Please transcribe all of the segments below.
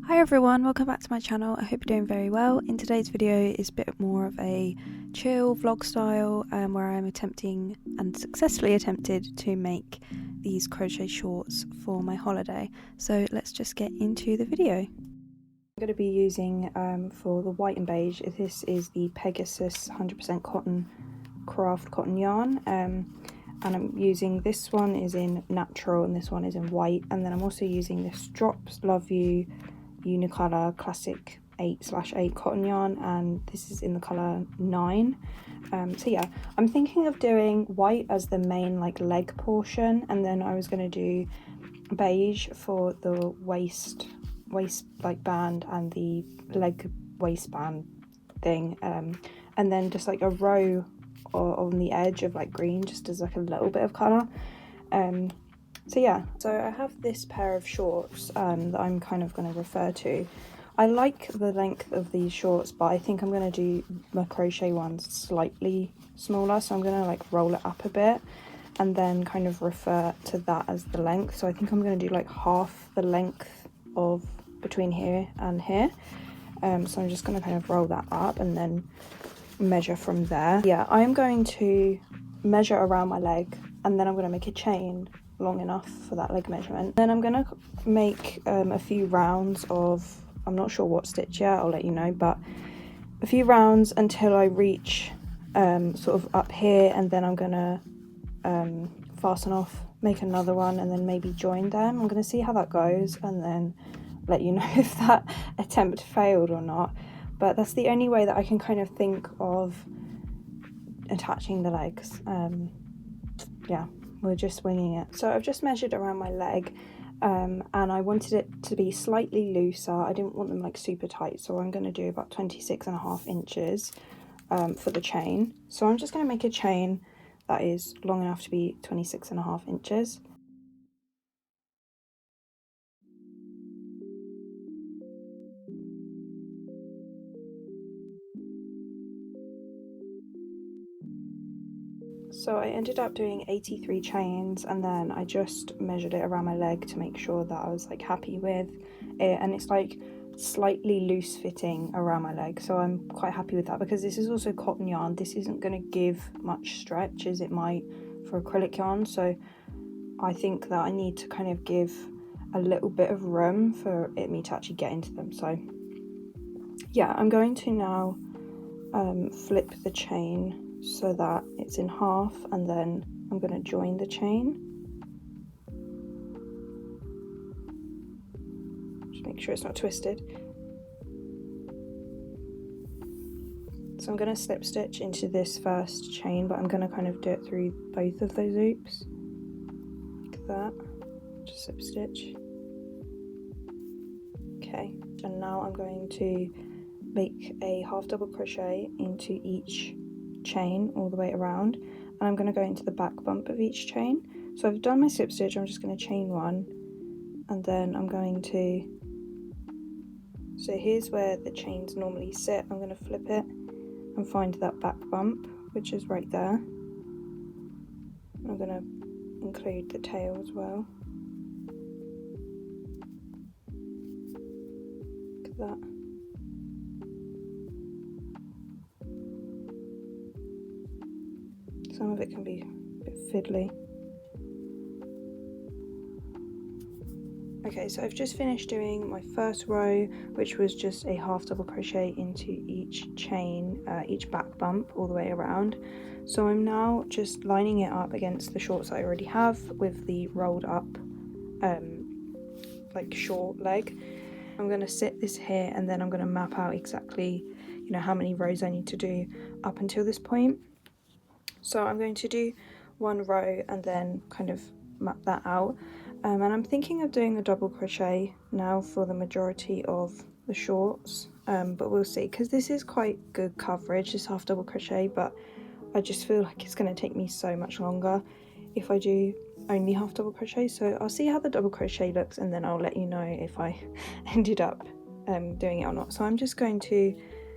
Hi everyone, welcome back to my channel. I hope you're doing very well. In today's video is a bit more of a chill vlog style where I'm attempting and successfully attempted to make these crochet shorts for my holiday. So let's just get into the video. I'm going to be using for the white and beige, this is the Pegasus 100% cotton craft cotton yarn, and I'm using, this one is in natural and this one is in white, and then I'm also using this Drops Love You Unicolor Classic 8/8 cotton yarn, and this is in the colour 9. So yeah, I'm thinking of doing white as the main like leg portion, and then I was going to do beige for the waist like band and the leg waistband thing, and then just like a row on the edge of like green, just as like a little bit of colour. So yeah, so I have this pair of shorts that I'm kind of going to refer to. I like the length of these shorts, but I think I'm going to do my crochet ones slightly smaller, so I'm going to like roll it up a bit and then kind of refer to that as the length. So I think I'm going to do like half the length of between here and here. So I'm just going to kind of roll that up and then measure from there. Yeah, I'm going to measure around my leg, and then I'm going to make a chain long enough for that leg measurement. Then I'm going to make a few rounds of, I'm not sure what stitch yet, I'll let you know, but a few rounds until I reach sort of up here, and then I'm going to fasten off, make another one, and then maybe join them. I'm going to see how that goes and then let you know if that attempt failed or not. But that's the only way that I can kind of think of attaching the legs. Yeah, we're just winging it. So I've just measured around my leg, and I wanted it to be slightly looser. I didn't want them like super tight, so I'm going to do about 26.5 inches for the chain. So I'm just going to make a chain that is long enough to be 26.5 inches. So I ended up doing 83 chains, and then I just measured it around my leg to make sure that I was like happy with it, and it's like slightly loose fitting around my leg, so I'm quite happy with that, because this is also cotton yarn. This isn't going to give much stretch as it might for acrylic yarn, so I think that I need to kind of give a little bit of room for me to actually get into them. So yeah, I'm going to now flip the chain so that it's in half, and then I'm going to join the chain. Just make sure it's not twisted. So I'm going to slip stitch into this first chain, but I'm going to kind of do it through both of those loops like that. Just slip stitch. Okay, and now I'm going to make a half double crochet into each chain all the way around, and I'm going to go into the back bump of each chain. So I've done my slip stitch, I'm just going to chain one, and then I'm going to, so here's where the chains normally sit, I'm going to flip it and find that back bump, which is right there. I'm going to include the tail as well. Look at that. Some of it can be a bit fiddly. Okay, so I've just finished doing my first row, which was just a half double crochet into each chain, each back bump all the way around. So I'm now just lining it up against the shorts that I already have with the rolled up like short leg. I'm going to sit this here, and then I'm going to map out exactly, you know, how many rows I need to do up until this point. So I'm going to do one row and then kind of map that out, and I'm thinking of doing a double crochet now for the majority of the shorts, but we'll see, because this is quite good coverage, this half double crochet, but I just feel like it's going to take me so much longer if I do only half double crochet. So I'll see how the double crochet looks, and then I'll let you know if I ended up doing it or not. So I'm just going to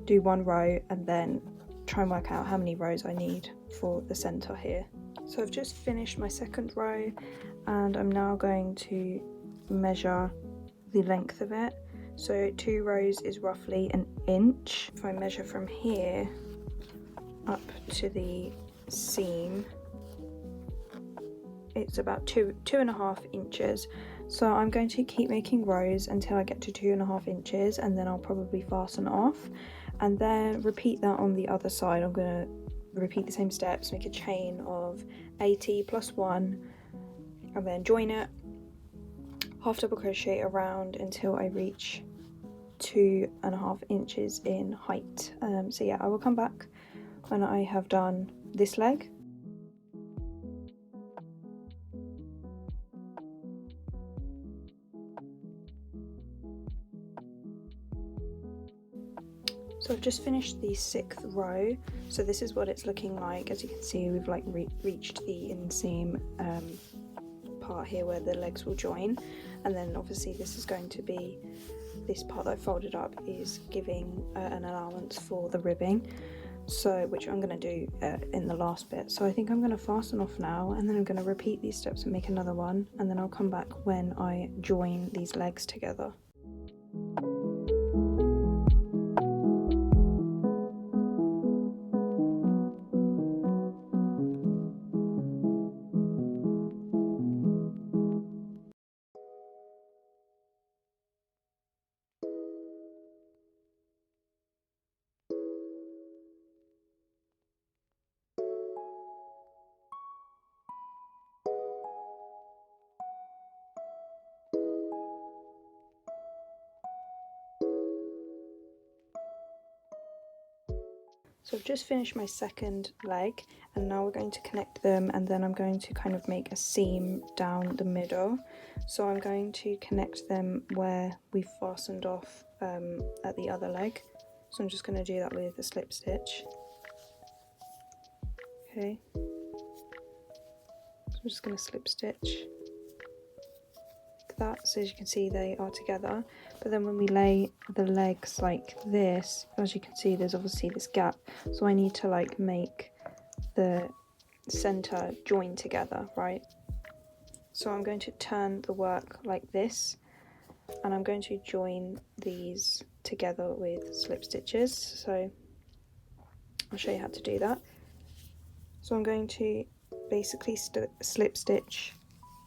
do one row and then try and work out how many rows I need for the center here. So I've just finished my second row, and I'm now going to measure the length of it. So 2 rows is roughly an inch. If I measure from here up to the seam, it's about 2.5 inches. So I'm going to keep making rows until I get to 2.5 inches, and then I'll probably fasten off, and then repeat that on the other side. I'm going to repeat the same steps, make a chain of 80 plus 1, and then join it, half double crochet around until I reach 2.5 inches in height. So yeah, I will come back when I have done this leg. So I've just finished the 6th row, so this is what it's looking like. As you can see, we've like reached the inseam part here where the legs will join, and then obviously this is going to be, this part that I folded up is giving an allowance for the ribbing, so which I'm going to do in the last bit. So I think I'm going to fasten off now, and then I'm going to repeat these steps and make another one, and then I'll come back when I join these legs together. So I've just finished my 2nd leg, and now we're going to connect them, and then I'm going to kind of make a seam down the middle. So I'm going to connect them where we fastened off at the other leg. So I'm just going to do that with a slip stitch. Okay, so I'm just going to slip stitch like that, so as you can see they are together. But then when we lay the legs like this, as you can see there's obviously this gap, so I need to like make the center join together, right? So I'm going to turn the work like this, and I'm going to join these together with slip stitches. So I'll show you how to do that. So I'm going to basically slip stitch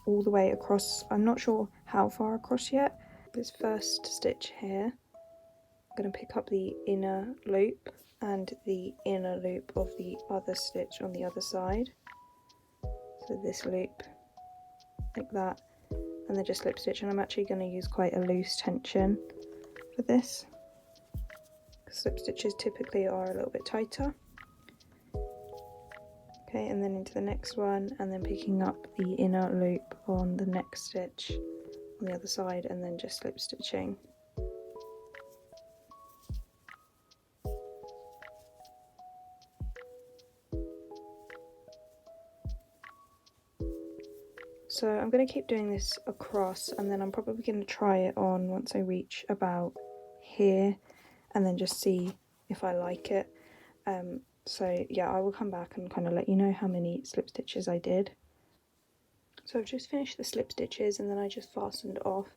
all the way across. I'm not sure how far across yet. This first stitch here, I'm going to pick up the inner loop and the inner loop of the other stitch on the other side. So this loop like that, and then just slip stitch, and I'm actually going to use quite a loose tension for this. Slip stitches typically are a little bit tighter. Okay, and then into the next one, and then picking up the inner loop on the next stitch on the other side, and then just slip stitching. So I'm going to keep doing this across, and then I'm probably going to try it on once I reach about here, and then just see if I like it. So yeah, I will come back and kind of let you know how many slip stitches I did. So I've just finished the slip stitches, and then I just fastened off,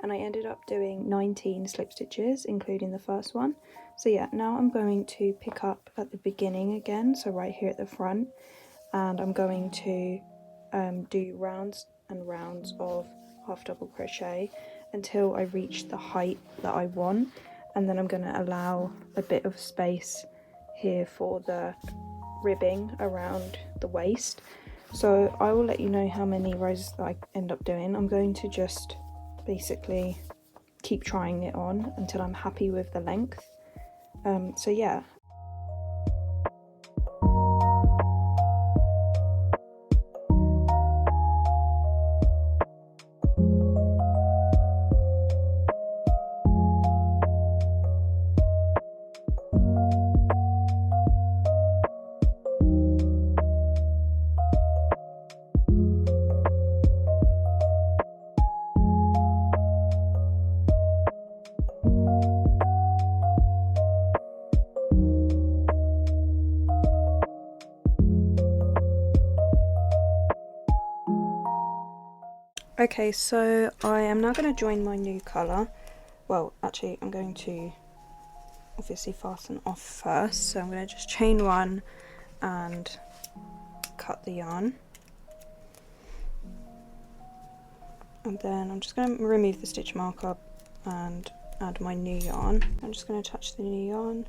and I ended up doing 19 slip stitches, including the first one. So yeah, now I'm going to pick up at the beginning again, so right here at the front, and I'm going to do rounds and rounds of half double crochet until I reach the height that I want, and then I'm going to allow a bit of space here for the ribbing around the waist. So I will let you know how many rows that I end up doing. I'm going to just basically keep trying it on until I'm happy with the length. So yeah. Okay, so I am now going to join my new colour. well, actually I'm going to obviously fasten off first, so I'm going to just chain one and cut the yarn, and then I'm just going to remove the stitch marker and add my new yarn. I'm just going to attach the new yarn,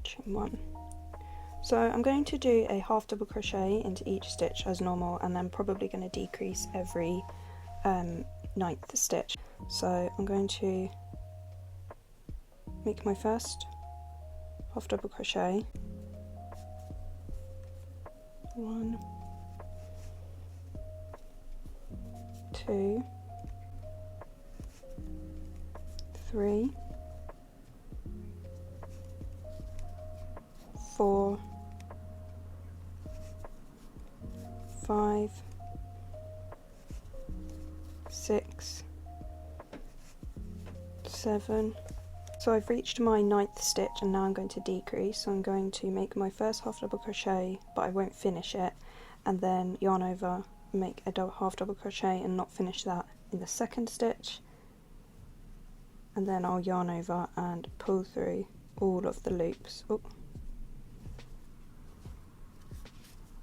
chain one. So I'm going to do a half double crochet into each stitch as normal, and then probably going to decrease every 9th stitch. So I'm going to make my first half double crochet, 1, 2, 3, 4, 5, 6, 7. So I've reached my 9th stitch, and now I'm going to decrease. So I'm going to make my first half double crochet, but I won't finish it, and then yarn over, make a half double crochet and not finish that in the 2nd stitch, and then I'll yarn over and pull through all of the loops. Oh,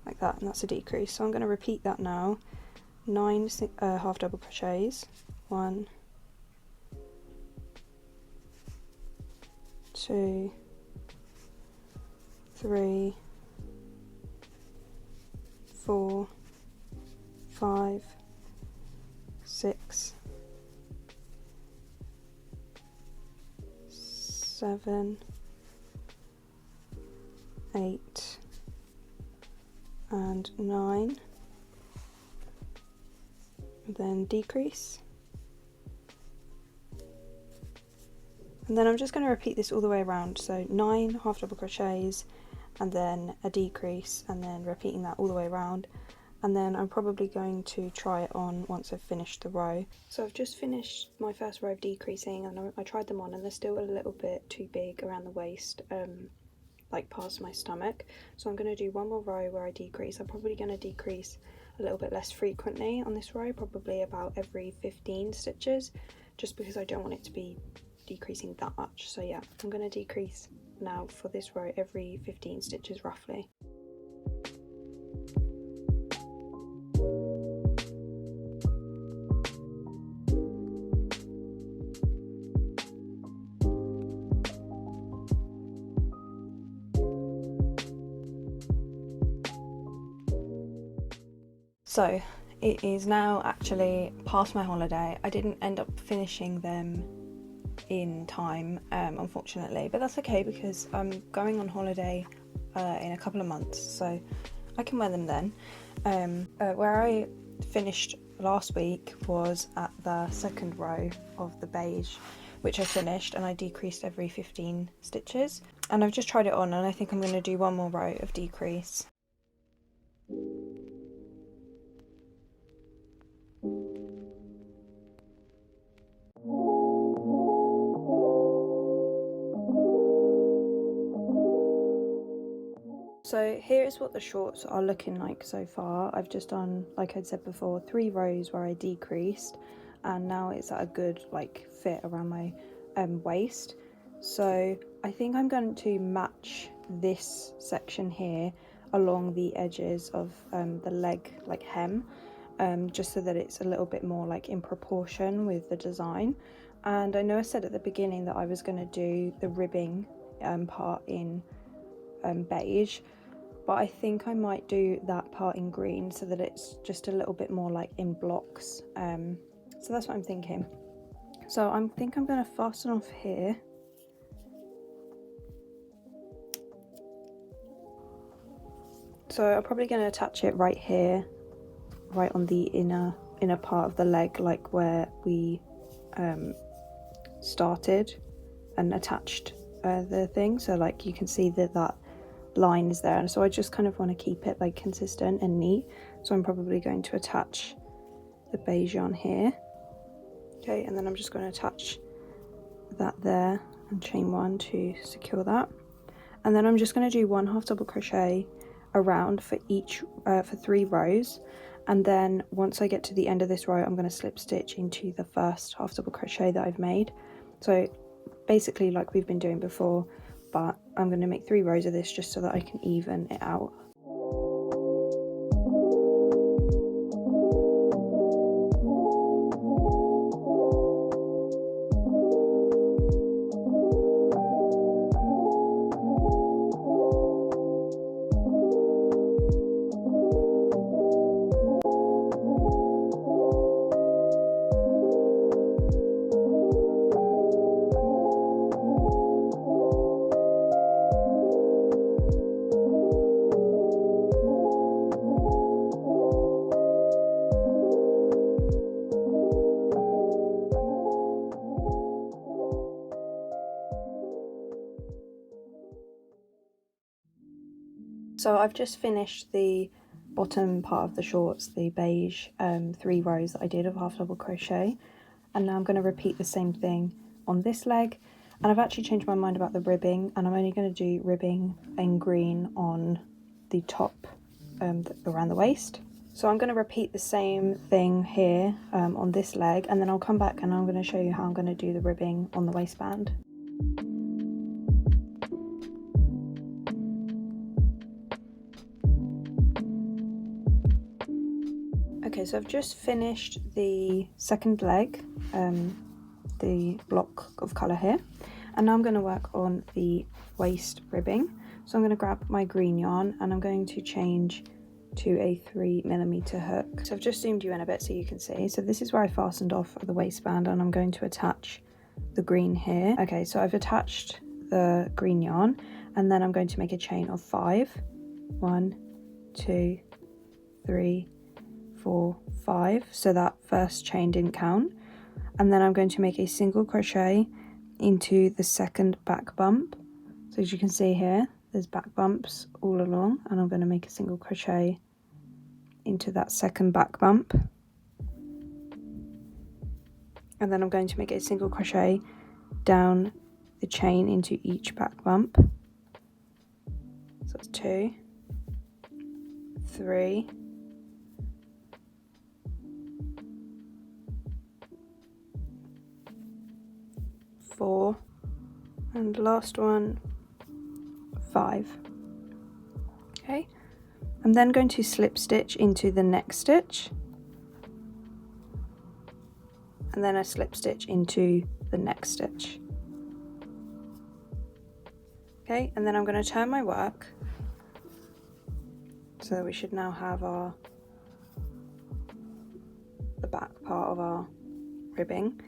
like that, and that's a decrease. So I'm going to repeat that now. 9 half double crochets, 1, 2, 3, 4, 5, 6, 7, 8, and 9, and then decrease, and then I'm just going to repeat this all the way around. So 9 half double crochets, and then a decrease, and then repeating that all the way around, and then I'm probably going to try it on once I've finished the row. So I've just finished my first row of decreasing, and I tried them on, and they're still a little bit too big around the waist, like past my stomach. So I'm going to do one more row where I decrease. I'm probably going to decrease a little bit less frequently on this row, probably about every 15 stitches, just because I don't want it to be decreasing that much. So yeah, I'm going to decrease now for this row every 15 stitches roughly. So it is now actually past my holiday. I didn't end up finishing them in time, unfortunately, but that's okay because I'm going on holiday in a couple of months, so I can wear them then. Where I finished last week was at the 2nd row of the beige, which I finished, and I decreased every 15 stitches, and I've just tried it on, and I think I'm going to do one more row of decrease. So here is what the shorts are looking like so far. I've just done, like I'd said before, 3 rows where I decreased, and now it's at a good like fit around my waist. So I think I'm going to match this section here along the edges of the leg like hem, just so that it's a little bit more like in proportion with the design. And I know I said at the beginning that I was going to do the ribbing part in beige, but I think I might do that part in green so that it's just a little bit more like in blocks. So that's what I'm thinking. So I think I'm going to fasten off here. So I'm probably going to attach it right here, right on the inner part of the leg, like where we started and attached the thing. So like you can see that line is there, and so I just kind of want to keep it like consistent and neat. So I'm probably going to attach the beige yarn here. Okay, and then I'm just going to attach that there and chain 1 to secure that, and then I'm just going to do 1 half double crochet around for each for 3 rows, and then once I get to the end of this row I'm going to slip stitch into the first half double crochet that I've made. So basically like we've been doing before, but I'm going to make 3 rows of this just so that I can even it out. So I've just finished the bottom part of the shorts, the beige 3 rows that I did of half double crochet, and now I'm going to repeat the same thing on this leg. And I've actually changed my mind about the ribbing, and I'm only going to do ribbing in green on the top around the waist. So I'm going to repeat the same thing here on this leg, and then I'll come back and I'm going to show you how I'm going to do the ribbing on the waistband. Okay, so I've just finished the second leg, the block of colour here, and now I'm going to work on the waist ribbing. So I'm going to grab my green yarn and I'm going to change to a 3mm hook. So I've just zoomed you in a bit so you can see. So this is where I fastened off the waistband, and I'm going to attach the green here. Okay, so I've attached the green yarn, and then I'm going to make a chain of 5. 1, 2, 3, 4, 5, so that first chain didn't count. And then I'm going to make a single crochet into the second back bump. So as you can see here, there's back bumps all along, and I'm going to make a single crochet into that second back bump, and then I'm going to make a single crochet down the chain into each back bump. So it's 2, 3, 4, and last one 5. Okay, I'm then going to slip stitch into the next stitch, and then a slip stitch into the next stitch. Okay, and then I'm going to turn my work so that we should now have the back part of our ribbing.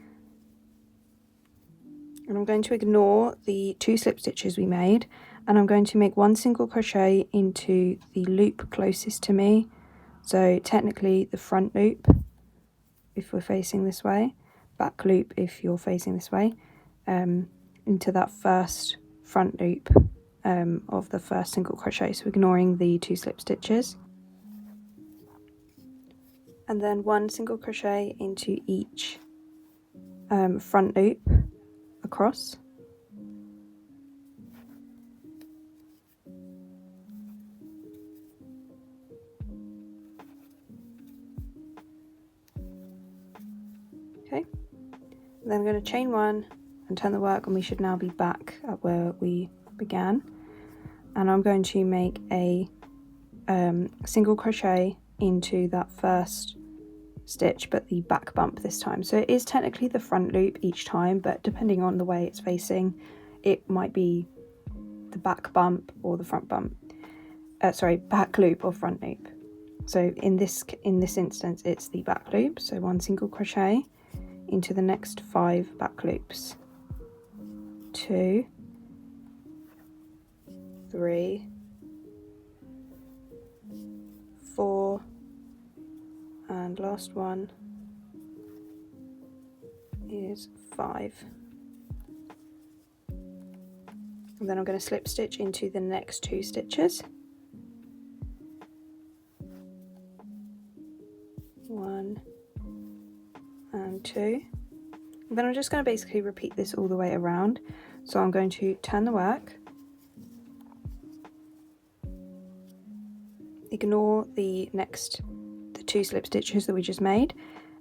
And I'm going to ignore the 2 slip stitches we made, and I'm going to make 1 single crochet into the loop closest to me, so technically the front loop if we're facing this way, back loop if you're facing this way, into that first front loop of the first single crochet, so ignoring the 2 slip stitches, and then 1 single crochet into each front loop across. Okay, then I'm going to chain 1 and turn the work, and we should now be back at where we began. And I'm going to make a single crochet into that first stitch, but the back bump this time. So it is technically the front loop each time, but depending on the way it's facing, it might be the back bump or the front bump. Back loop or front loop. So in this instance, it's the back loop. So 1 single crochet into the next 5 back loops. 2, 3, 4, and last one is 5. And then I'm going to slip stitch into the next 2 stitches. 1 and 2. And then I'm just going to basically repeat this all the way around. So I'm going to turn the work, ignore the two slip stitches that we just made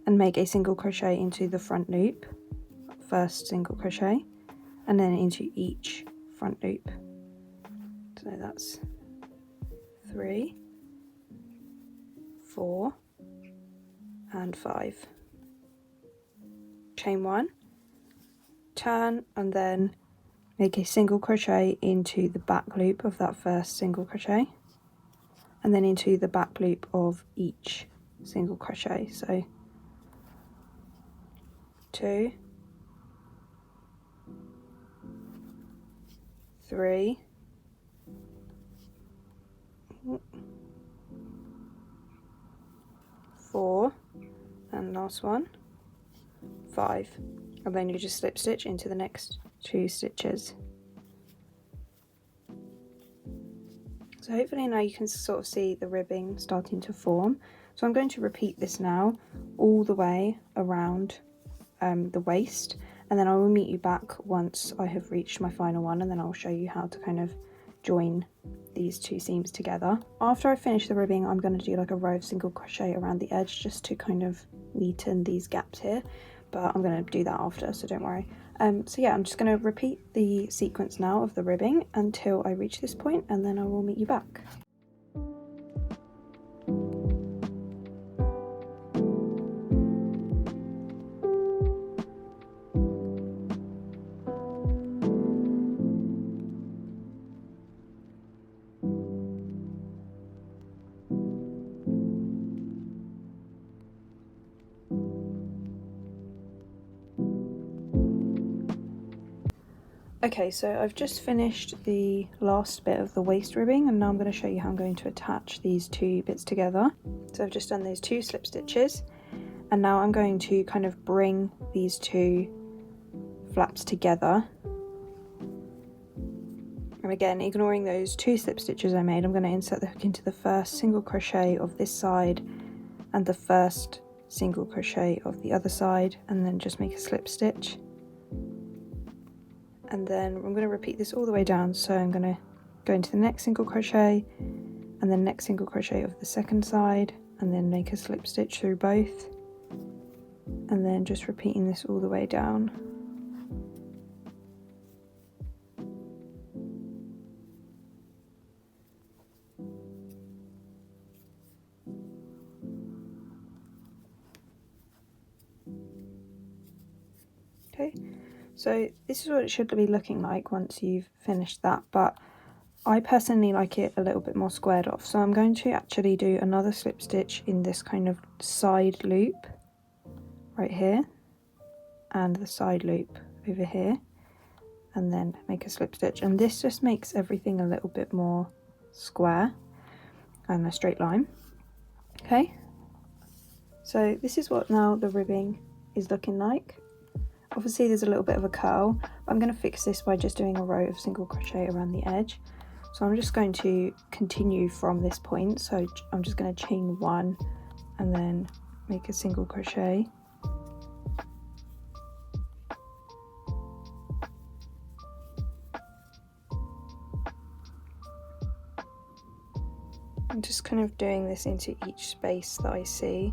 and make a single crochet into the front loop, first single crochet, and then into each front loop. So that's 3, 4 and 5. Chain 1, turn, and then make a single crochet into the back loop of that first single crochet, and then into the back loop of each single crochet. So 2, 3, 4, and last one, 5, and then you just slip stitch into the next 2 stitches. So hopefully now you can sort of see the ribbing starting to form. So I'm going to repeat this now all the way around the waist, and then I will meet you back once I have reached my final one, and then I'll show you how to kind of join these 2 seams together. After I finish the ribbing, I'm going to do like a row of single crochet around the edge just to kind of neaten these gaps here, but I'm going to do that after, so don't worry. So yeah, I'm just going to repeat the sequence now of the ribbing until I reach this point, and then I will meet you back. Okay, so I've just finished the last bit of the waist ribbing, and now I'm going to show you how I'm going to attach these 2 bits together. So I've just done those 2 slip stitches, and now I'm going to kind of bring these 2 flaps together. And again, ignoring those 2 slip stitches I made, I'm going to insert the hook into the first single crochet of this side and the first single crochet of the other side, and then just make a slip stitch. And then I'm going to repeat this all the way down, so I'm going to go into the next single crochet and then next single crochet of the second side, and then make a slip stitch through both, and then just repeating this all the way down. Okay. So this is what it should be looking like once you've finished that, but I personally like it a little bit more squared off, so I'm going to actually do another slip stitch in this kind of side loop right here, and the side loop over here, and then make a slip stitch, and this just makes everything a little bit more square and a straight line. Okay, so this is what now the ribbing is looking like. Obviously there's a little bit of a curl, but I'm going to fix this by just doing a row of single crochet around the edge. So I'm just going to continue from this point, so I'm just going to chain 1 and then make a single crochet. I'm just kind of doing this into each space that I see.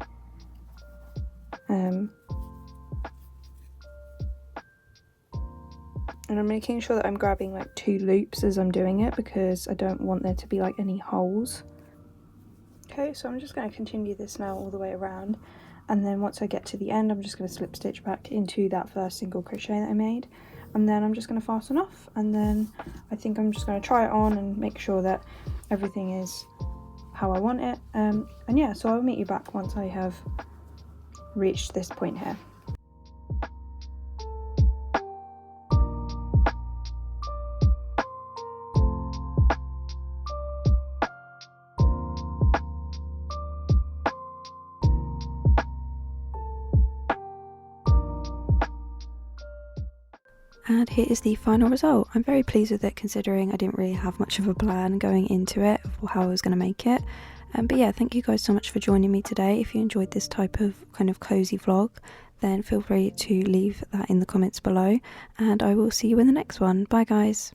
And I'm making sure that I'm grabbing like 2 loops as I'm doing it, because I don't want there to be like any holes. Okay, so I'm just going to continue this now all the way around, and then once I get to the end I'm just going to slip stitch back into that first single crochet that I made, and then I'm just going to fasten off, and then I think I'm just going to try it on and make sure that everything is how I want it. And yeah, so I'll meet you back once I have reached this point here. And here is the final result. I'm very pleased with it, considering I didn't really have much of a plan going into it of how I was going to make it. But yeah, thank you guys so much for joining me today. If you enjoyed this type of kind of cozy vlog, then feel free to leave that in the comments below, and I will see you in the next one. Bye guys.